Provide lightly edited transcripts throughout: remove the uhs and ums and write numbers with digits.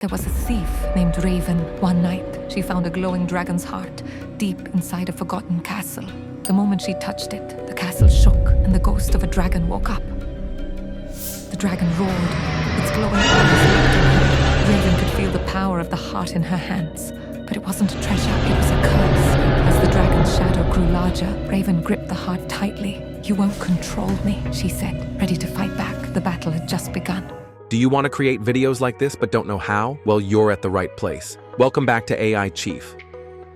There was a thief named Raven. One night, she found a glowing dragon's heart deep inside a forgotten castle. The moment she touched it, the castle shook and the ghost of a dragon woke up. The dragon roared, its glowing eyes looked at her. Raven could feel the power of the heart in her hands. But it wasn't a treasure, it was a curse. As the dragon's shadow grew larger, Raven gripped the heart tightly. "You won't control me," she said, ready to fight back. The battle had just begun. Do you want to create videos like this but don't know how? Well, you're at the right place. Welcome back to AIChief.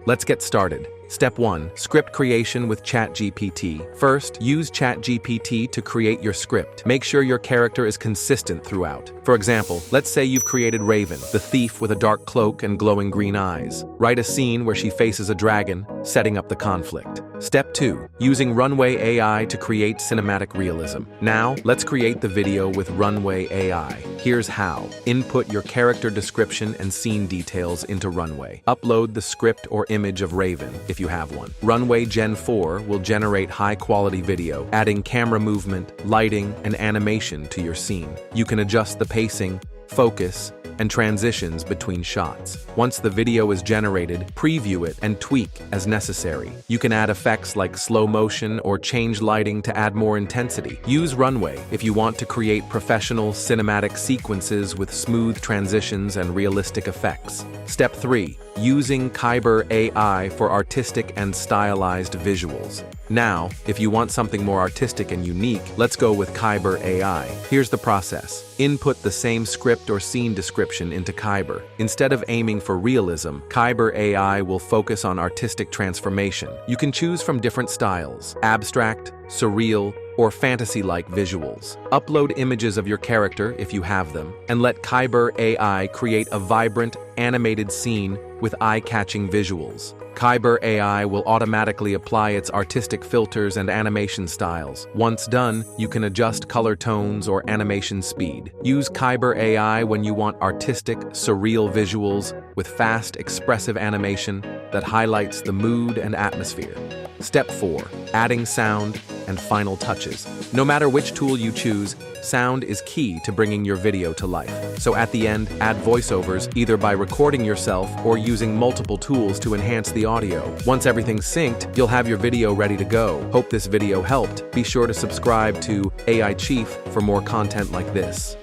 Let's get started. Step 1. Script creation with ChatGPT. First, use ChatGPT to create your script. Make sure your character is consistent throughout. For example, let's say you've created Raven, the thief with a dark cloak and glowing green eyes. Write a scene where she faces a dragon, setting up the conflict. Step 2. Using Runway AI to create cinematic realism. Now, let's create the video with Runway AI. Here's how. Input your character description and scene details into Runway. Upload the script or image of Raven, if you have one. Runway Gen 4 will generate high-quality video, adding camera movement, lighting, and animation to your scene. You can adjust the pacing, focus, and transitions between shots. Once the video is generated, preview it and tweak as necessary. You can add effects like slow motion or change lighting to add more intensity. Use Runway if you want to create professional cinematic sequences with smooth transitions and realistic effects. Step 3. Using Kaiber AI for artistic and stylized visuals. Now, if you want something more artistic and unique, let's go with Kaiber AI. Here's the process. Input the same script or scene description into Kaiber. Instead of aiming for realism, Kaiber AI will focus on artistic transformation. You can choose from different styles: abstract, surreal, or fantasy-like visuals. Upload images of your character if you have them, and let Kaiber AI create a vibrant, animated scene with eye-catching visuals. Kaiber AI will automatically apply its artistic filters and animation styles. Once done, you can adjust color tones or animation speed. Use Kaiber AI when you want artistic, surreal visuals with fast, expressive animation that highlights the mood and atmosphere. Step 4. Adding sound and final touches. No matter which tool you choose, sound is key to bringing your video to life. So at the end, add voiceovers either by recording yourself or using multiple tools to enhance the audio. Once everything's synced, you'll have your video ready to go. Hope this video helped. Be sure to subscribe to AIChief for more content like this.